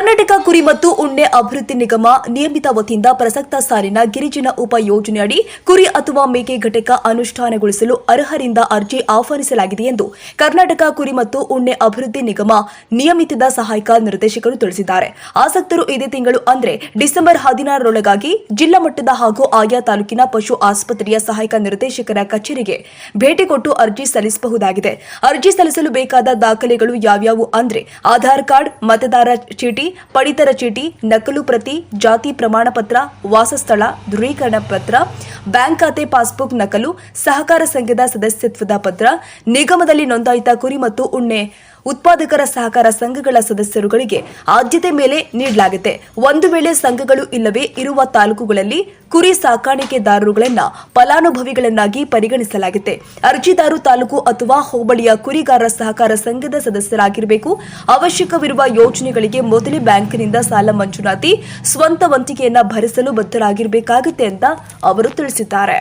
ಕರ್ನಾಟಕ ಕುರಿ ಮತ್ತು ಉಣ್ಣೆ ಅಭಿವೃದ್ಧಿ ನಿಗಮ ನಿಯಮಿತ ವತಿಯಿಂದ ಪ್ರಸಕ್ತ ಸಾಲಿನ ಗಿರಿಜನ ಉಪ ಯೋಜನೆಯಡಿ ಕುರಿ ಅಥವಾ ಮೇಕೆ ಘಟಕ ಅನುಷ್ಠಾನಗೊಳಿಸಲು ಅರ್ಹರಿಂದ ಅರ್ಜಿ ಆಹ್ವಾನಿಸಲಾಗಿದೆ ಎಂದು ಕರ್ನಾಟಕ ಕುರಿ ಮತ್ತು ಉಣ್ಣೆ ಅಭಿವೃದ್ಧಿ ನಿಗಮ ನಿಯಮಿತದ ಸಹಾಯಕ ನಿರ್ದೇಶಕರು ತಿಳಿಸಿದ್ದಾರೆ. ಆಸಕ್ತರು ಇದೇ ತಿಂಗಳು ಅಂದರೆ ಡಿಸೆಂಬರ್ 16ರೊಳಗಾಗಿ ಜಿಲ್ಲಾ ಮಟ್ಟದ ಹಾಗೂ ಆಯಾ ತಾಲೂಕಿನ ಪಶು ಆಸ್ಪತ್ರೆಯ ಸಹಾಯಕ ನಿರ್ದೇಶಕರ ಕಚೇರಿಗೆ ಭೇಟಿ ಕೊಟ್ಟು ಅರ್ಜಿ ಸಲ್ಲಿಸಬಹುದಾಗಿದೆ. ಅರ್ಜಿ ಸಲ್ಲಿಸಲು ಬೇಕಾದ ದಾಖಲೆಗಳು ಯಾವ್ಯಾವು ಅಂದ್ರೆ ಆಧಾರ್ ಕಾರ್ಡ್, ಮತದಾರ ಚೀಟಿ, ಪಡಿತರ ಚೀಟಿ, ನಕಲು ಪ್ರತಿ, ಜಾತಿ ಪ್ರಮಾಣ ಪತ್ರ, ವಾಸಸ್ಥಳ ದೃಢೀಕರಣ ಪತ್ರ, ಬ್ಯಾಂಕ್ ಖಾತೆ ಪಾಸ್ಬುಕ್ ನಕಲು, ಸಹಕಾರ ಸಂಘದ ಸದಸ್ಯತ್ವದ ಪತ್ರ, ನಿಗಮದಲ್ಲಿ ನೋಂದಾಯಿತ ಕುರಿ ಮತ್ತು ಉಣ್ಣೆ ಉತ್ಪಾದಕರ ಸಹಕಾರ ಸಂಘಗಳ ಸದಸ್ಯರುಗಳಿಗೆ ಆದ್ಯತೆ ಮೇಲೆ ನೀಡಲಾಗಿದೆ. ಒಂದು ವೇಳೆ ಸಂಘಗಳು ಇಲ್ಲವೇ ಇರುವ ತಾಲೂಕುಗಳಲ್ಲಿ ಕುರಿ ಸಾಕಾಣಿಕೆದಾರರುಗಳನ್ನು ಫಲಾನುಭವಿಗಳನ್ನಾಗಿ ಪರಿಗಣಿಸಲಾಗಿದೆ. ಅರ್ಜಿದಾರರು ತಾಲೂಕು ಅಥವಾ ಹೋಬಳಿಯ ಕುರಿಗಾರರ ಸಹಕಾರ ಸಂಘದ ಸದಸ್ಯರಾಗಿರಬೇಕು. ಅವಶ್ಯಕವಿರುವ ಯೋಜನೆಗಳಿಗೆ ಮೊದಲೇ ಬ್ಯಾಂಕಿನಿಂದ ಸಾಲ ಮಂಜೂರಾತಿ, ಸ್ವಂತ ವಂತಿಗೆಯನ್ನ ಭರಿಸಲು ಬದ್ಧರಾಗಿರಬೇಕಾಗುತ್ತೆ ಅಂತ ಅವರು ತಿಳಿಸಿದ್ದಾರೆ.